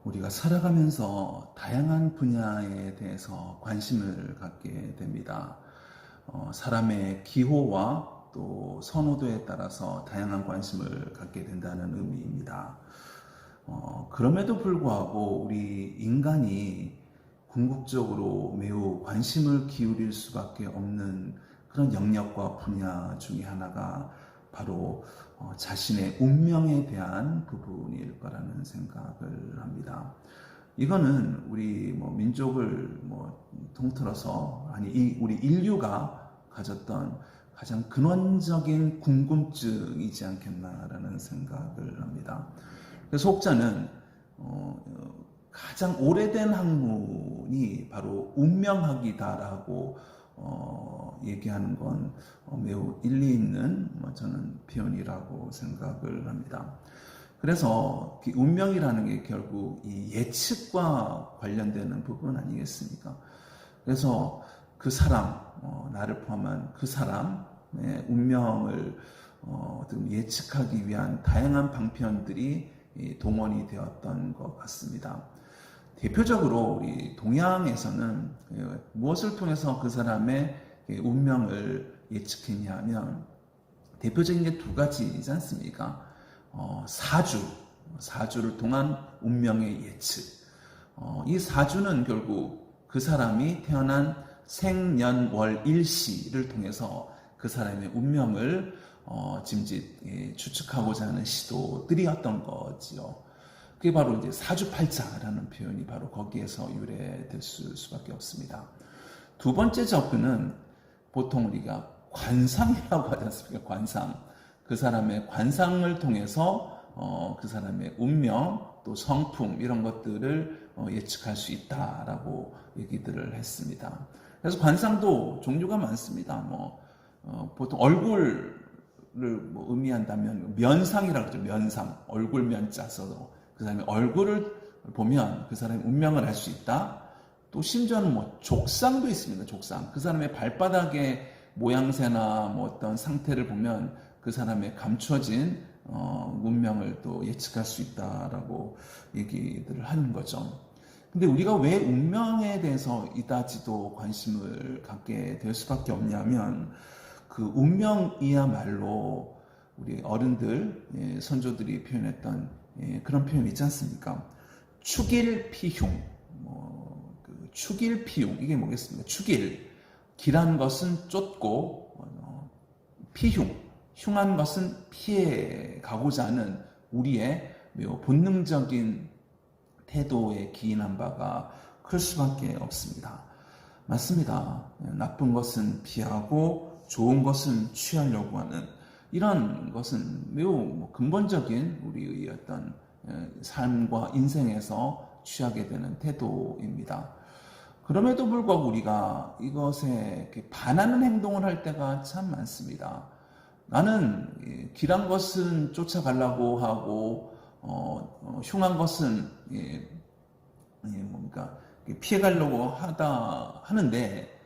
우리가 살아가면서 다양한 분야에 대해서 관심을 갖게 됩니다. 사람의 기호와 또 선호도에 따라서 다양한 관심을 갖게 된다는 의미입니다. 그럼에도 불구하고 우리 인간이 궁극적으로 매우 관심을 기울일 수밖에 없는 그런 영역과 분야 중에 하나가 바로 자신의 운명에 대한 부분일 거라는 생각을 합니다. 이거는 우리 민족을 통틀어서 우리 인류가 가졌던 가장 근원적인 궁금증이지 않겠나라는 생각을 합니다. 그래서 혹자는 가장 오래된 학문이 바로 운명학이다라고 얘기하는 건 매우 일리 있는 저는 표현이라고 생각을 합니다. 그래서 운명이라는 게 결국 이 예측과 관련되는 부분 아니겠습니까? 그래서 그 사람, 나를 포함한 그 사람의 운명을 예측하기 위한 다양한 방편들이 동원이 되었던 것 같습니다. 대표적으로 우리 동양에서는 무엇을 통해서 그 사람의 운명을 예측했냐 하면 대표적인 게 두 가지이지 않습니까? 사주를 통한 운명의 예측. 이 사주는 결국 그 사람이 태어난 생년월일시를 통해서 그 사람의 운명을 짐짓 추측하고자 하는 시도들이었던 거지요. 그게 바로 이제 사주팔자라는 표현이 바로 거기에서 유래될 수밖에 없습니다. 두 번째 접근은 보통 우리가 관상이라고 하지 않습니까? 관상. 그 사람의 관상을 통해서 그 사람의 운명, 또 성품 이런 것들을 예측할 수 있다라고 얘기들을 했습니다. 그래서 관상도 종류가 많습니다. 보통 얼굴을 의미한다면 면상이라고 그러죠. 면상, 얼굴 면자 써서 그 사람의 얼굴을 보면 그 사람의 운명을 알 수 있다. 또 심지어는 족상도 있습니다. 족상. 그 사람의 발바닥의 모양새나 어떤 상태를 보면 그 사람의 감춰진 운명을 또 예측할 수 있다라고 얘기들을 하는 거죠. 근데 우리가 왜 운명에 대해서 이다지도 관심을 갖게 될 수밖에 없냐면 그 운명이야말로 우리 어른들, 선조들이 표현했던 그런 표현 있지 않습니까? 축일피흉. 축일피흉. 이게 뭐겠습니까? 축일. 기란 것은 쫓고, 피흉. 흉한 것은 피해 가고자 하는 우리의 매우 본능적인 태도에 기인한 바가 클 수밖에 없습니다. 맞습니다. 나쁜 것은 피하고 좋은 것은 취하려고 하는 이런 것은 매우 근본적인 우리의 어떤 삶과 인생에서 취하게 되는 태도입니다. 그럼에도 불구하고 우리가 이것에 반하는 행동을 할 때가 참 많습니다. 나는 길한 것은 쫓아가려고 하고 흉한 것은 피해가려고 하는데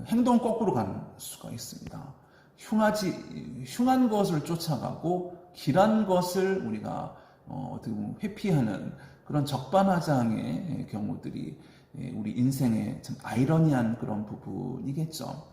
행동은 거꾸로 가는 수가 있습니다. 흉한 것을 쫓아가고 길한 것을 우리가 어떻게 보면 회피하는 그런 적반하장의 경우들이 우리 인생의 참 아이러니한 그런 부분이겠죠.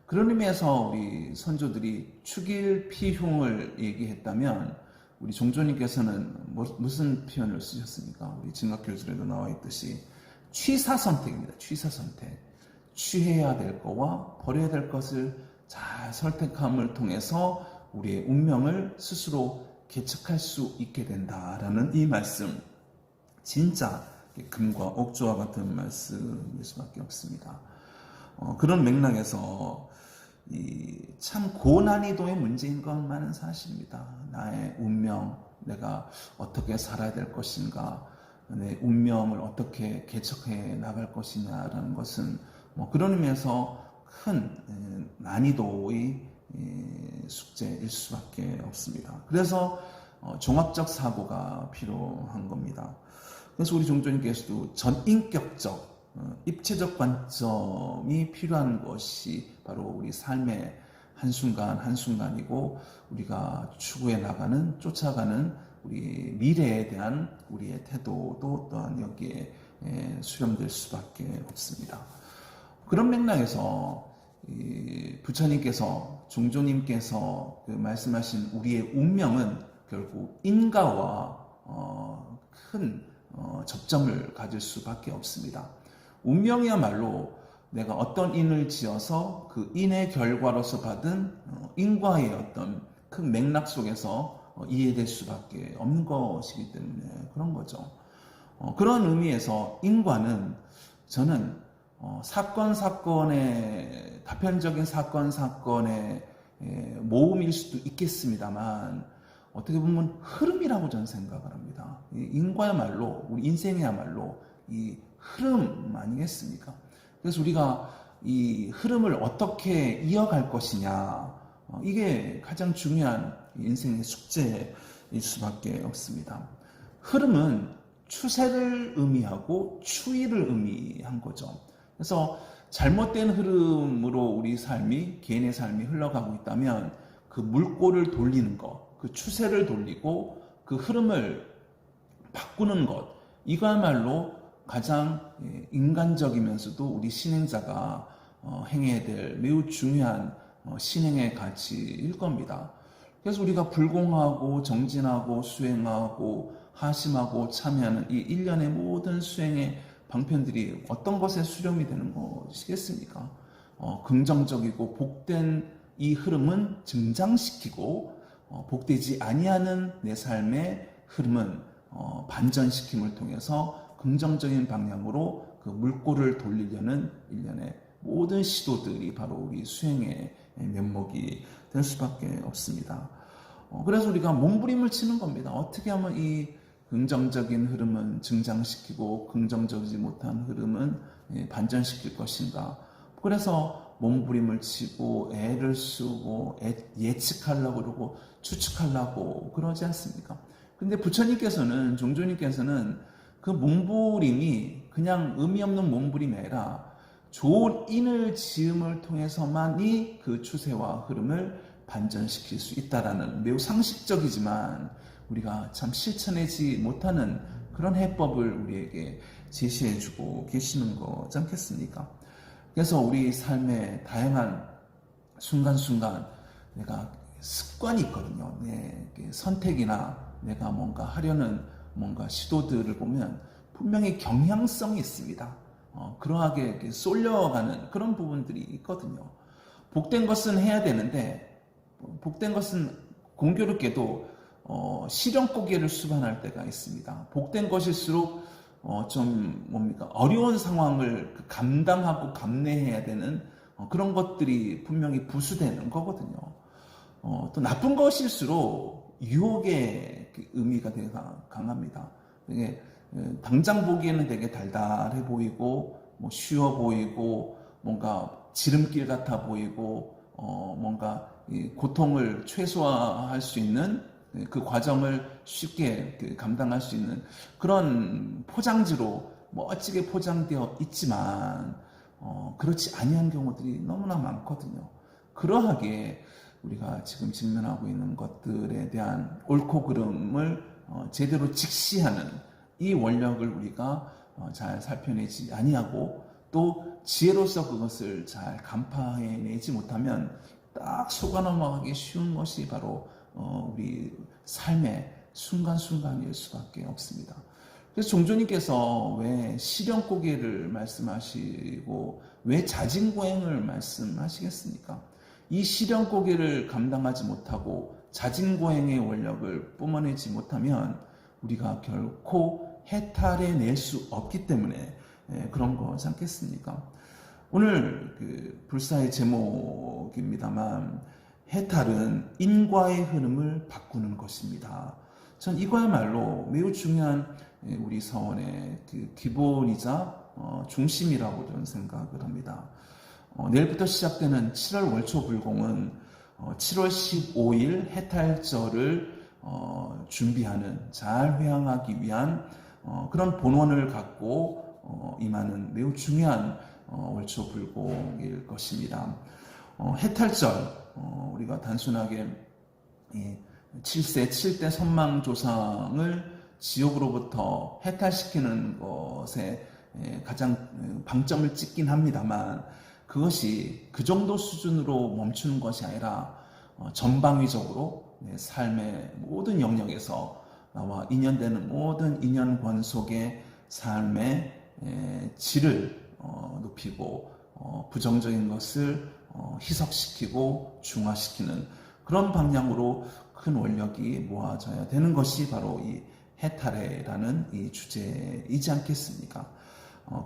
그런 의미에서 우리 선조들이 축일피흉을 얘기했다면 우리 종조님께서는 무슨 표현을 쓰셨습니까? 우리 진학교실에도 나와 있듯이 취사선택입니다. 취사선택. 취해야 될 거와 버려야 될 것을 잘 선택함을 통해서 우리의 운명을 스스로 개척할 수 있게 된다라는 이 말씀, 진짜 금과 옥조와 같은 말씀일 수밖에 없습니다. 그런 맥락에서 참 고난이도의 문제인 것만은 사실입니다. 나의 운명, 내가 어떻게 살아야 될 것인가, 내 운명을 어떻게 개척해 나갈 것이냐라는 것은 그런 의미에서 큰 난이도의 숙제일 수밖에 없습니다. 그래서 종합적 사고가 필요한 겁니다. 그래서 우리 종조님께서도 전인격적, 입체적 관점이 필요한 것이 바로 우리 삶의 한순간 한순간이고 우리가 추구해 나가는, 쫓아가는 우리 미래에 대한 우리의 태도도 또한 수렴될 수밖에 없습니다. 그런 맥락에서 부처님께서 종조님께서 말씀하신 우리의 운명은 결국 인과와 큰 접점을 가질 수밖에 없습니다. 운명이야말로 내가 어떤 인을 지어서 그 인의 결과로서 받은 인과의 어떤 큰 맥락 속에서 이해될 수밖에 없는 것이기 때문에 그런 거죠. 그런 의미에서 인과는 저는 사건의 다편적인 사건의 모음일 수도 있겠습니다만 어떻게 보면 흐름이라고 저는 생각을 합니다. 인과야말로 우리 인생이야말로 이 흐름 아니겠습니까? 그래서 우리가 이 흐름을 어떻게 이어갈 것이냐 이게 가장 중요한 인생의 숙제일 수밖에 없습니다. 흐름은 추세를 의미하고 추이를 의미한 거죠. 그래서 잘못된 흐름으로 우리 삶이 개인의 삶이 흘러가고 있다면 그 물꼬를 돌리는 것, 그 추세를 돌리고 그 흐름을 바꾸는 것 이거야말로 가장 인간적이면서도 우리 신행자가 행해야 될 매우 중요한 신행의 가치일 겁니다. 그래서 우리가 불공하고 정진하고 수행하고 하심하고 참여하는 이 일련의 모든 수행의 방편들이 어떤 것에 수렴이 되는 것이겠습니까? 긍정적이고 복된 이 흐름은 증장시키고 복되지 아니하는 내 삶의 흐름은 반전시킴을 통해서 긍정적인 방향으로 그 물꼬를 돌리려는 일련의 모든 시도들이 바로 우리 수행의 면목이 될 수밖에 없습니다. 그래서 우리가 몸부림을 치는 겁니다. 어떻게 하면 이 긍정적인 흐름은 증장시키고 긍정적이지 못한 흐름은 반전시킬 것인가. 그래서 몸부림을 치고 애를 쓰고 예측하려고 그러고 추측하려고 그러지 않습니까? 근데 부처님께서는 종조님께서는 그 몸부림이 그냥 의미 없는 몸부림이 아니라 좋은 인을 지음을 통해서만이 그 추세와 흐름을 반전시킬 수 있다라는 매우 상식적이지만 우리가 참 실천하지 못하는 그런 해법을 우리에게 제시해주고 계시는 거지 않겠습니까? 그래서 우리 삶의 다양한 순간순간 내가 습관이 있거든요. 내 선택이나 내가 뭔가 하려는 뭔가 시도들을 보면 분명히 경향성이 있습니다. 그러하게 쏠려가는 그런 부분들이 있거든요. 복된 것은 해야 되는데 복된 것은 공교롭게도 실현고개를 수반할 때가 있습니다. 복된 것일수록 좀 뭡니까 어려운 상황을 감당하고 감내해야 되는 그런 것들이 분명히 부수되는 거거든요. 또 나쁜 것일수록 유혹의 의미가 되게 강합니다. 되게 당장 보기에는 되게 달달해 보이고 쉬워 보이고 뭔가 지름길 같아 보이고 뭔가 고통을 최소화할 수 있는 그 과정을 쉽게 감당할 수 있는 그런 포장지로 멋지게 포장되어 있지만 그렇지 아니한 경우들이 너무나 많거든요. 그러하게 우리가 지금 직면하고 있는 것들에 대한 옳고 그름을 제대로 직시하는 이 원력을 우리가 잘 살펴내지 아니하고 또 지혜로서 그것을 잘 간파해내지 못하면 딱 속아 넘어가기 쉬운 것이 바로 우리 삶의 순간순간일 수밖에 없습니다. 그래서 종조님께서 왜 실현고개를 말씀하시고 왜 자진고행을 말씀하시겠습니까? 이 실현고개를 감당하지 못하고 자진고행의 원력을 뿜어내지 못하면 우리가 결코 해탈해낼 수 없기 때문에 그런 거지 않겠습니까? 오늘 그 불사의 제목입니다만 해탈은 인과의 흐름을 바꾸는 것입니다. 전 이거야말로 매우 중요한 우리 서원의 그 기본이자 중심이라고 저는 생각을 합니다. 내일부터 시작되는 7월 월초 불공은 7월 15일 해탈절을 준비하는 잘 회항하기 위한 그런 본원을 갖고 임하는 매우 중요한 월초 불공일 것입니다. 해탈절 우리가 단순하게 7대 선망조상을 지옥으로부터 해탈시키는 것에 가장 방점을 찍긴 합니다만 그것이 그 정도 수준으로 멈추는 것이 아니라 전방위적으로 삶의 모든 영역에서 나와 인연되는 모든 인연권 속의 삶의 질을 높이고 부정적인 것을 희석시키고 중화시키는 그런 방향으로 큰 원력이 모아져야 되는 것이 바로 이 해탈해라는 이 주제이지 않겠습니까?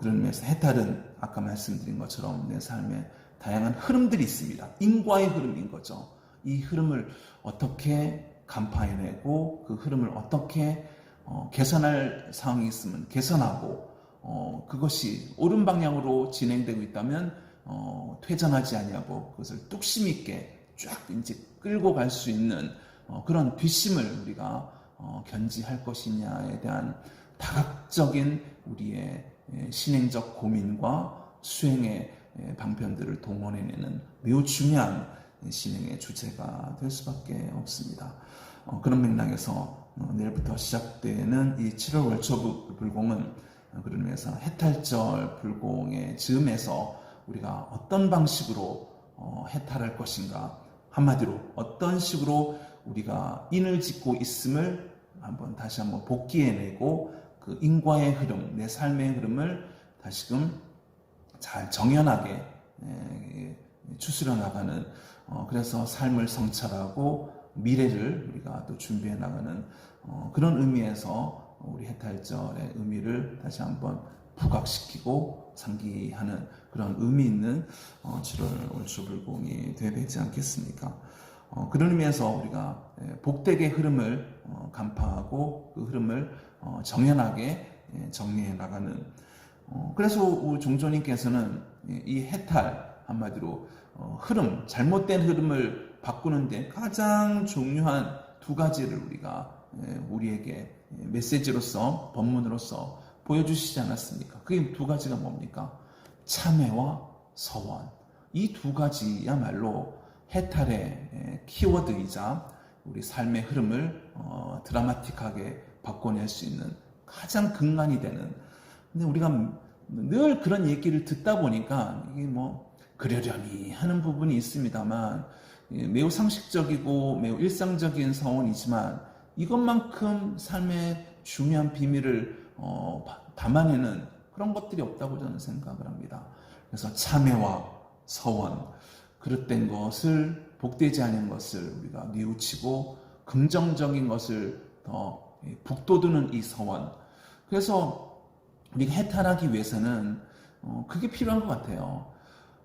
그런 의미에서 해탈은 아까 말씀드린 것처럼 내 삶에 다양한 흐름들이 있습니다. 인과의 흐름인 거죠. 이 흐름을 어떻게 간파해내고 그 흐름을 어떻게 개선할 상황이 있으면 개선하고 그것이 옳은 방향으로 진행되고 있다면 퇴전하지 아니하고 그것을 뚝심 있게 쫙 이제 끌고 갈 수 있는 그런 뒷심을 우리가 견지할 것이냐에 대한 다각적인 우리의 신행적 고민과 수행의 방편들을 동원해내는 매우 중요한 신행의 주제가 될 수밖에 없습니다. 그런 맥락에서 내일부터 시작되는 이 7월 월초불공은 그런 의미에서 해탈절 불공의 즈음에서 우리가 어떤 방식으로 해탈할 것인가, 한마디로 어떤 식으로 우리가 인을 짓고 있음을 다시 한번 복기해내고 그 인과의 흐름, 내 삶의 흐름을 다시금 잘 정연하게 추스려 나가는 그래서 삶을 성찰하고 미래를 우리가 또 준비해 나가는 그런 의미에서 우리 해탈절의 의미를 다시 한번 부각시키고 상기하는 그런 의미 있는 7월 월초불공이 되어야 되지 않겠습니까? 그런 의미에서 우리가 복되게 흐름을 간파하고 그 흐름을 정연하게 정리해 나가는 그래서 종조님께서는 이 해탈 한마디로 흐름, 잘못된 흐름을 바꾸는데 가장 중요한 두 가지를 우리가 우리에게 메시지로서 법문으로서 보여주시지 않았습니까? 그게 두 가지가 뭡니까? 참회와 서원. 이 두 가지야말로 해탈의 키워드이자 우리 삶의 흐름을 드라마틱하게 바꿔낼 수 있는 가장 근간이 되는. 근데 우리가 늘 그런 얘기를 듣다 보니까 이게 뭐 그러려니 하는 부분이 있습니다만 매우 상식적이고 매우 일상적인 서원이지만 이것만큼 삶의 중요한 비밀을 담아내는 그런 것들이 없다고 저는 생각을 합니다. 그래서 참회와 서원, 그릇된 것을 복되지 않은 것을 우리가 뉘우치고 긍정적인 것을 더 북돋우는 이 서원. 그래서 우리가 해탈하기 위해서는 그게 필요한 것 같아요.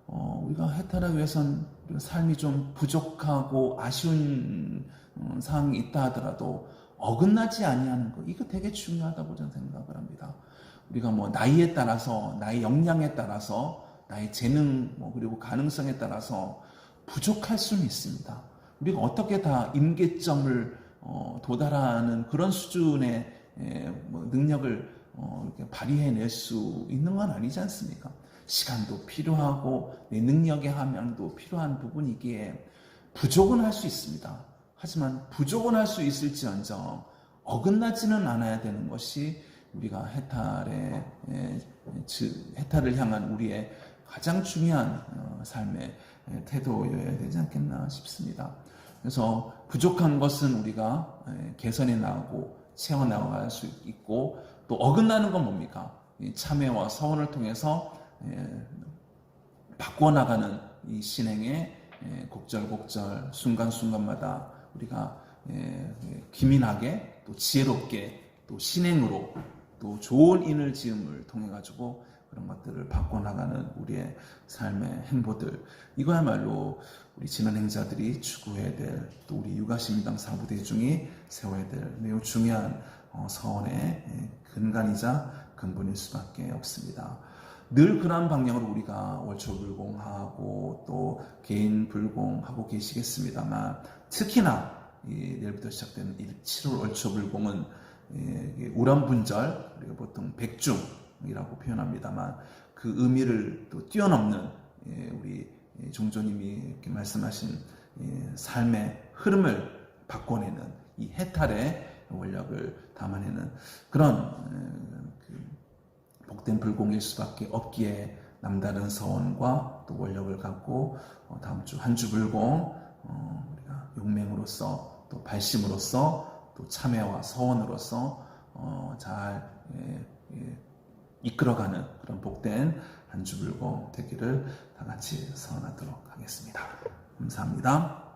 우리가 해탈하기 위해서는 삶이 좀 부족하고 아쉬운 상황이 있다 하더라도 어긋나지 아니하는 것, 이거 되게 중요하다고 저는 생각을 합니다. 우리가 뭐 나이에 따라서, 나의 역량에 따라서, 나의 재능 그리고 가능성에 따라서 부족할 수는 있습니다. 우리가 어떻게 다 임계점을 도달하는 그런 수준의 능력을 이렇게 발휘해낼 수 있는 건 아니지 않습니까? 시간도 필요하고 내 능력의 함량도 필요한 부분이기에 부족은 할 수 있습니다. 하지만 부족은 할 수 있을지언정 어긋나지는 않아야 되는 것이 우리가 해탈을 향한 우리의 가장 중요한 삶의 태도여야 되지 않겠나 싶습니다. 그래서 부족한 것은 우리가 개선해 나가고 채워 나갈 수 있고 또 어긋나는 건 뭡니까? 참회와 서원을 통해서 바꿔나가는 이 신행의 곡절곡절 순간순간마다 우리가 기민하게 또 지혜롭게 또 신행으로 또 좋은 인을 지음을 통해 가지고 그런 것들을 바꿔나가는 우리의 삶의 행보들, 이거야말로 우리 진언행자들이 추구해야 될, 또 우리 육아시민당 사부대중이 세워야 될 매우 중요한 서원의 근간이자 근본일 수밖에 없습니다. 늘 그러한 방향으로 우리가 월초불공하고 또 개인불공하고 계시겠습니다만, 특히나 내일부터 시작되는 7월 월초불공은 우람분절, 우리가 보통 백중이라고 표현합니다만 그 의미를 또 뛰어넘는 우리 종조님이 이렇게 말씀하신 삶의 흐름을 바꿔내는 이 해탈의 원력을 담아내는 그런 복된 불공일 수밖에 없기에 남다른 서원과 또 원력을 갖고 다음 주 한 주 불공 우리가 용맹으로서 또 발심으로서 또 참회와 서원으로서 잘 이끌어가는 그런 복된 한 주 불공 되기를 다 같이 선언하도록 하겠습니다. 감사합니다.